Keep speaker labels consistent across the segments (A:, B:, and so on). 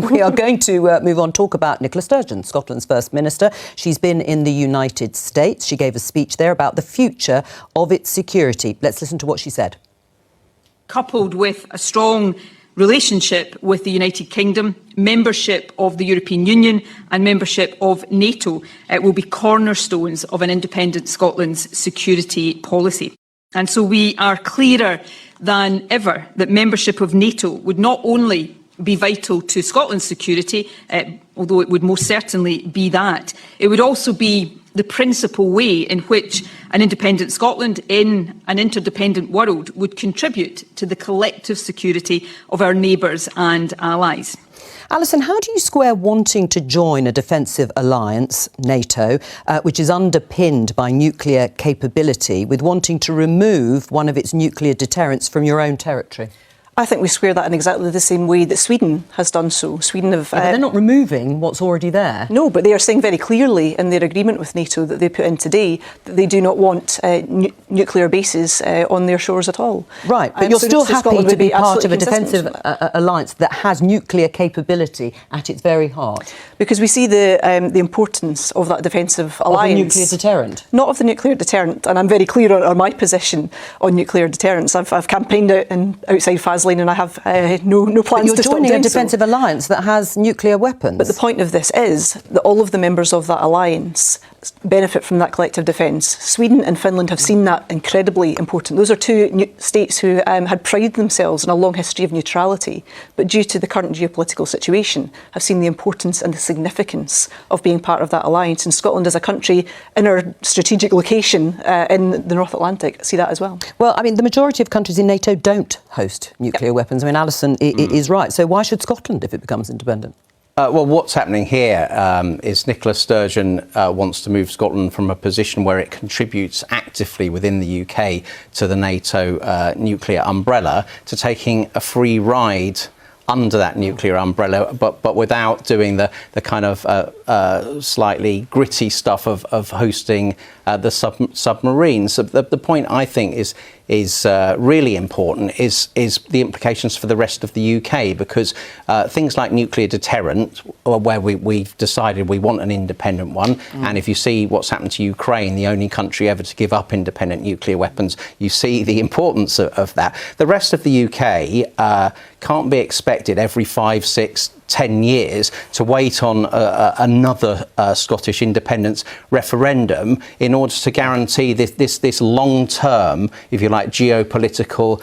A: We are going to move on, talk about Nicola Sturgeon, Scotland's First Minister. She's been in the United States. She gave a speech there about the future of its security. Let's listen to what she said.
B: Coupled with a strong relationship with the United Kingdom, membership of the European Union and membership of NATO will be cornerstones of an independent Scotland's security policy. And so we are clearer than ever that membership of NATO would not only be vital to Scotland's security, although it would most certainly be that, it would also be the principal way in which an independent Scotland in an interdependent world would contribute to the collective security of our neighbours and allies.
A: Alison, how do you square wanting to join a defensive alliance, NATO, which is underpinned by nuclear capability, with wanting to remove one of its nuclear deterrents from your own territory?
C: I think we square that in exactly the same way that Sweden has done so. Sweden have...
A: but they're not removing what's already there.
C: No, but they are saying very clearly in their agreement with NATO that they put in today that they do not want nuclear bases on their shores at all.
A: Right, but you're
C: so
A: still happy to be part of a defensive alliance that has nuclear capability at its very heart?
C: Because we see the importance of that defensive alliance.
A: Of the nuclear deterrent?
C: Not of the nuclear deterrent, and I'm very clear on my position on nuclear deterrence. I've campaigned out outside Faslane, and I have no plans to stop doing so.
A: You're joining a defensive alliance that has nuclear weapons.
C: But the point of this is that all of the members of that alliance benefit from that collective defence. Sweden and Finland have seen that incredibly important. Those are two states who had prided themselves on a long history of neutrality, but due to the current geopolitical situation, have seen the importance and the significance of being part of that alliance. And Scotland as a country in our strategic location in the North Atlantic see that as well.
A: Well, I mean, the majority of countries in NATO don't host nuclear weapons. I mean, Alison is right. So why should Scotland if it becomes independent?
D: Well, what's happening here is Nicola Sturgeon wants to move Scotland from a position where it contributes actively within the UK to the NATO nuclear umbrella to taking a free ride under that nuclear umbrella, but without doing the kind of slightly gritty stuff of hosting the submarines. So the point I think is really important is the implications for the rest of the UK, because things like nuclear deterrent, where we've decided we want an independent one, and if you see what's happened to Ukraine, the only country ever to give up independent nuclear weapons, you see the importance of that. The rest of the UK can't be expected every 5, 6, 10 years to wait on another Scottish independence referendum in order to guarantee this long-term, if you like, geopolitical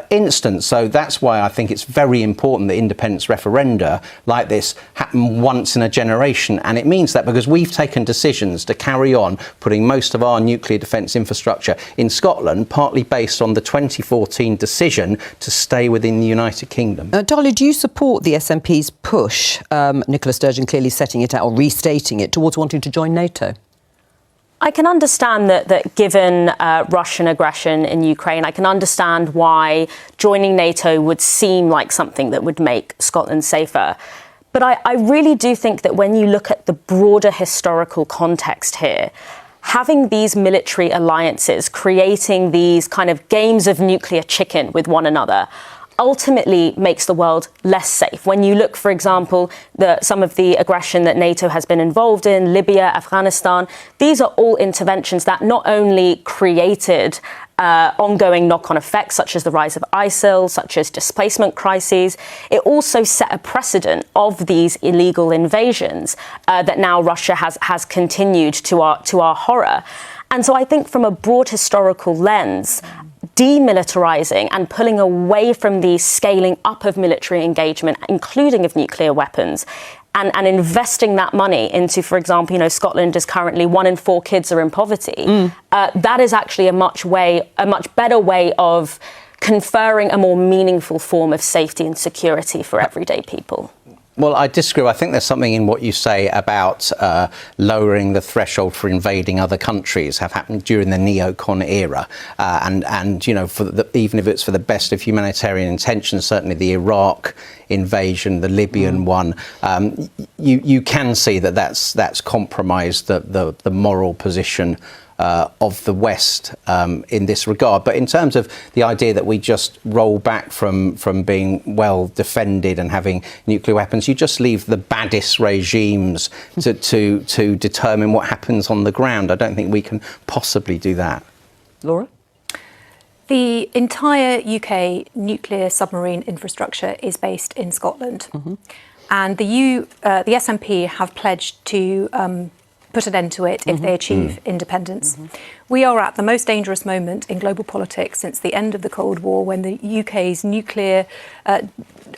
D: instance. So that's why I think it's very important that independence referenda like this happen once in a generation. And it means that because we've taken decisions to carry on putting most of our nuclear defence infrastructure in Scotland, partly based on the 2014 decision to stay within the United Kingdom.
A: Dolly, do you support the SNP's push, Nicola Sturgeon clearly setting it out or restating it, towards wanting to join NATO?
E: I can understand that given Russian aggression in Ukraine, I can understand why joining NATO would seem like something that would make Scotland safer. But I really do think that when you look at the broader historical context here, having these military alliances, creating these kind of games of nuclear chicken with one another, ultimately makes the world less safe. When you look, for example, some of the aggression that NATO has been involved in, Libya, Afghanistan, these are all interventions that not only created ongoing knock-on effects, such as the rise of ISIL, such as displacement crises, it also set a precedent of these illegal invasions that now Russia has continued to our horror. And so I think from a broad historical lens, demilitarizing and pulling away from the scaling up of military engagement, including of nuclear weapons, and investing that money into, for example, Scotland is currently 1 in 4 kids are in poverty. That is actually a much better way of conferring a more meaningful form of safety and security for everyday people.
D: Well, I disagree. I think there's something in what you say about lowering the threshold for invading other countries have happened during the neocon era, and even if it's for the best of humanitarian intentions, certainly the Iraq invasion, the Libyan one, you can see that's compromised the moral position of the West in this regard. But in terms of the idea that we just roll back from being well defended and having nuclear weapons, you just leave the baddest regimes to determine what happens on the ground. I don't think we can possibly do that.
A: Laura?
F: The entire UK nuclear submarine infrastructure is based in Scotland. And the SNP have pledged to put an end to it if they achieve independence. We are at the most dangerous moment in global politics since the end of the Cold War, when the UK's nuclear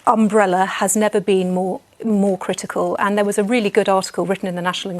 F: umbrella has never been more critical. And there was a really good article written in the National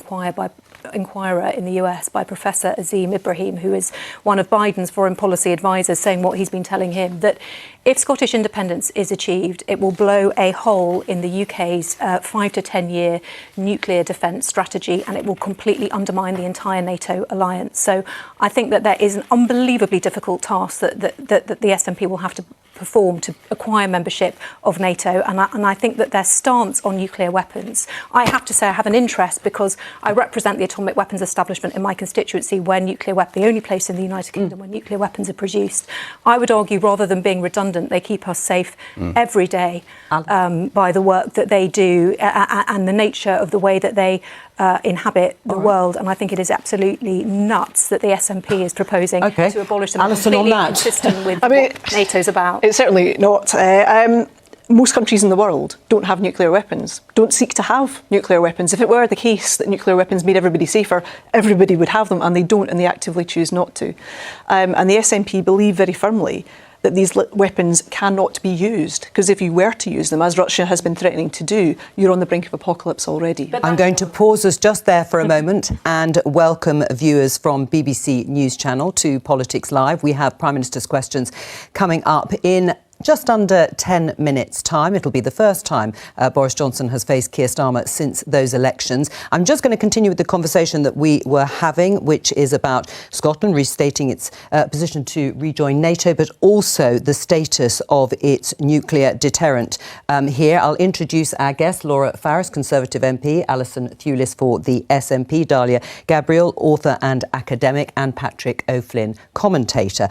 F: Enquirer in the US by Professor Azim Ibrahim, who is one of Biden's foreign policy advisors, saying what he's been telling him, that if Scottish independence is achieved, it will blow a hole in the UK's 5 to 10 year nuclear defence strategy, and it will completely undermine the entire NATO alliance. So I think that there is an unbelievably difficult task that the SNP will have to perform to acquire membership of NATO, and I think that their stance on nuclear weapons, I have to say I have an interest because I represent the atomic weapons establishment in my constituency, where the only place in the United Kingdom where nuclear weapons are produced. I would argue, rather than being redundant, they keep us safe every day by the work that they do and the nature of the way that they inhabit the world, and I think it is absolutely nuts that the SNP is proposing to abolish them.
A: Alison, on that.
F: Consistent with what NATO's about.
C: It's certainly not. Most countries in the world don't have nuclear weapons, don't seek to have nuclear weapons. If it were the case that nuclear weapons made everybody safer, everybody would have them, and they don't, and they actively choose not to. And the SNP believe very firmly that these weapons cannot be used, because if you were to use them, as Russia has been threatening to do, you're on the brink of apocalypse already.
A: I'm going to pause us just there for a moment and welcome viewers from BBC News Channel to Politics Live. We have Prime Minister's questions coming up in just under 10 minutes' time. It'll be the first time Boris Johnson has faced Keir Starmer since those elections. I'm just going to continue with the conversation that we were having, which is about Scotland restating its position to rejoin NATO, but also the status of its nuclear deterrent. Here, I'll introduce our guests: Laura Farris, Conservative MP; Alison Thewliss for the SNP; Dahlia Gabriel, author and academic; and Patrick O'Flynn, commentator.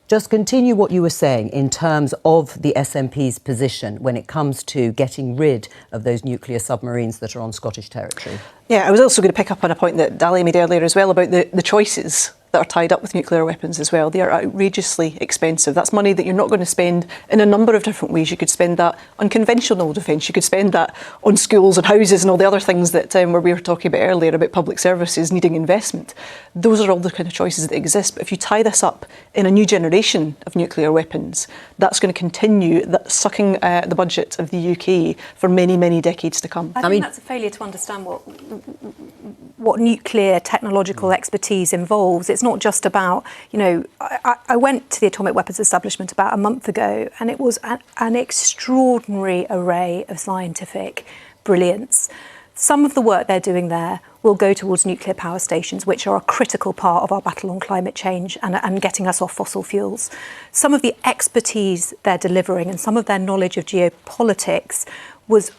A: Just continue what you were saying in terms of the SNP's position when it comes to getting rid of those nuclear submarines that are on Scottish territory.
C: Yeah, I was also going to pick up on a point that Dahlia made earlier as well about the choices that are tied up with nuclear weapons as well. They are outrageously expensive. That's money that you're not going to spend in a number of different ways. You could spend that on conventional defence. You could spend that on schools and houses and all the other things that where we were talking about earlier about public services needing investment. Those are all the kind of choices that exist. But if you tie this up in a new generation of nuclear weapons, that's going to continue sucking the budget of the UK for many, many decades to come.
F: I mean, that's a failure to understand what nuclear technological expertise involves. It's not just about, I went to the atomic weapons establishment about a month ago, and it was an extraordinary array of scientific brilliance. Some of the work they're doing there will go towards nuclear power stations, which are a critical part of our battle on climate change and getting us off fossil fuels. Some of the expertise they're delivering and some of their knowledge of geopolitics was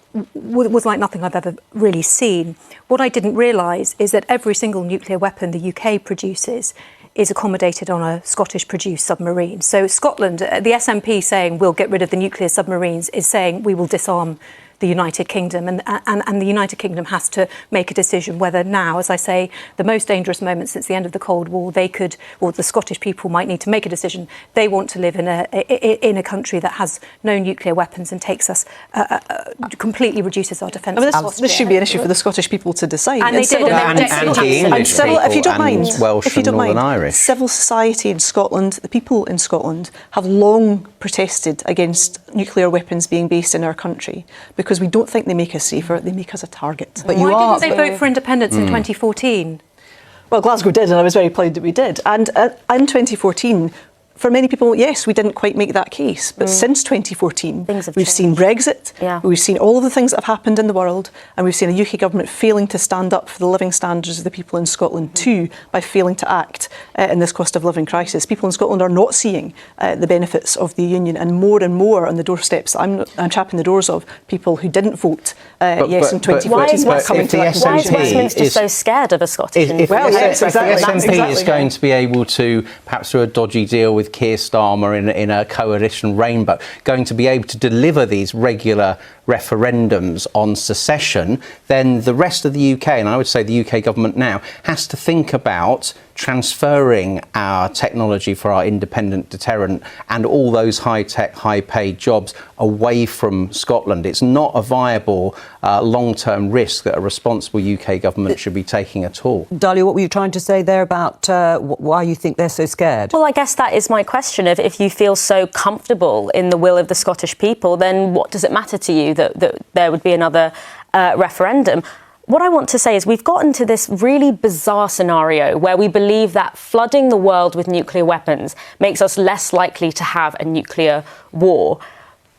F: like nothing I've ever really seen. What I didn't realise is that every single nuclear weapon the UK produces is accommodated on a Scottish-produced submarine. So Scotland, the SNP saying we'll get rid of the nuclear submarines, is saying we will disarm the United Kingdom, and the United Kingdom has to make a decision whether now, as I say, the most dangerous moment since the end of the Cold War, the Scottish people might need to make a decision. They want to live in a country that has no nuclear weapons and takes us completely reduces our defence.
C: I mean, this should be an issue for the Scottish people to decide.
F: And they did, and
D: English people,
C: if you don't mind,
D: Welsh
C: if you don't
D: and Northern
C: mind,
D: Irish.
C: civil society in Scotland, the people in Scotland have long protested against nuclear weapons being based in our country because we don't think they make us safer, they make us a target.
F: But why didn't they vote for independence in 2014?
C: Well, Glasgow did, and I was very proud that we did. And in 2014, for many people, yes, we didn't quite make that case. But since 2014, we've seen Brexit, we've seen all of the things that have happened in the world, and we've seen a UK government failing to stand up for the living standards of the people in Scotland too, by failing to act in this cost of living crisis. People in Scotland are not seeing the benefits of the union, and more on the doorsteps I'm chapping the doors of people who didn't vote yes in 2014
E: why
C: are coming to that
E: Why is
C: conclusion.
E: Westminster so scared of a Scottish
D: If the SNP is going to be able to, perhaps through a dodgy deal with Keir Starmer in a coalition rainbow, going to be able to deliver these regular referendums on secession, then the rest of the UK, and I would say the UK government now, has to think about transferring our technology for our independent deterrent and all those high-tech, high-paid jobs away from Scotland. It's not a viable long-term risk that a responsible UK government should be taking at all.
A: Dahlia, what were you trying to say there about why you think they're so scared?
E: Well, I guess that is my question. If you feel so comfortable in the will of the Scottish people, then what does it matter to you that there would be another referendum? What I want to say is we've gotten to this really bizarre scenario where we believe that flooding the world with nuclear weapons makes us less likely to have a nuclear war.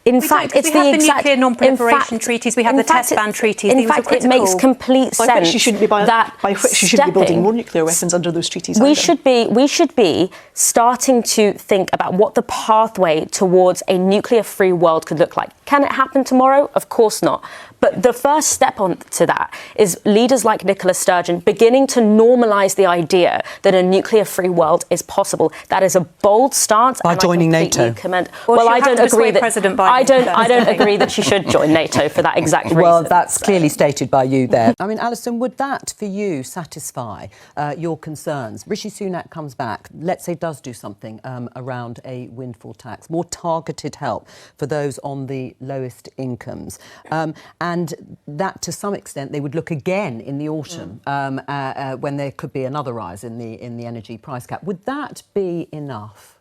E: In fact, it's the exact...
F: nuclear non-proliferation treaties, we have the test ban treaties.
E: In fact, it makes complete sense.
C: By which you shouldn't be building more nuclear weapons under those treaties.
E: We should be starting to think about what the pathway towards a nuclear-free world could look like. Can it happen tomorrow? Of course not. But the first step on to that is leaders like Nicola Sturgeon beginning to normalise the idea that a nuclear-free world is possible. That is a bold stance.
A: By joining NATO.
E: Well, I don't agree that President Biden. I don't agree that she should join NATO for that exact reason.
A: Well, that's clearly stated by you there. I mean, Alison, would that for you satisfy your concerns? Rishi Sunak comes back, let's say does do something around a windfall tax, more targeted help for those on the lowest incomes. And that, to some extent, they would look again in the autumn when there could be another rise in the energy price cap. Would that be enough?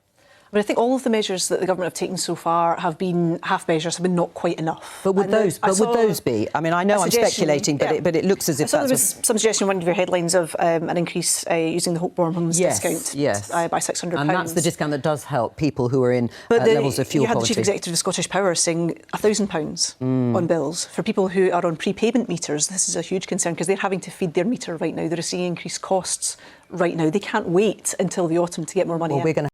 C: But I think all of the measures that the government have taken so far have been half measures, have been not quite enough.
A: But would those be? I mean, I know I'm speculating, but it looks as if
C: there was some suggestion in one of your headlines of an increase using the Hope-Born Homes discount by £600.
A: And that's the discount that does help people who are in levels of fuel poverty.
C: You had the Chief Executive of Scottish Power saying £1,000 on bills. For people who are on prepayment meters, this is a huge concern because they're having to feed their meter right now. They're seeing increased costs right now. They can't wait until the autumn to get more money in.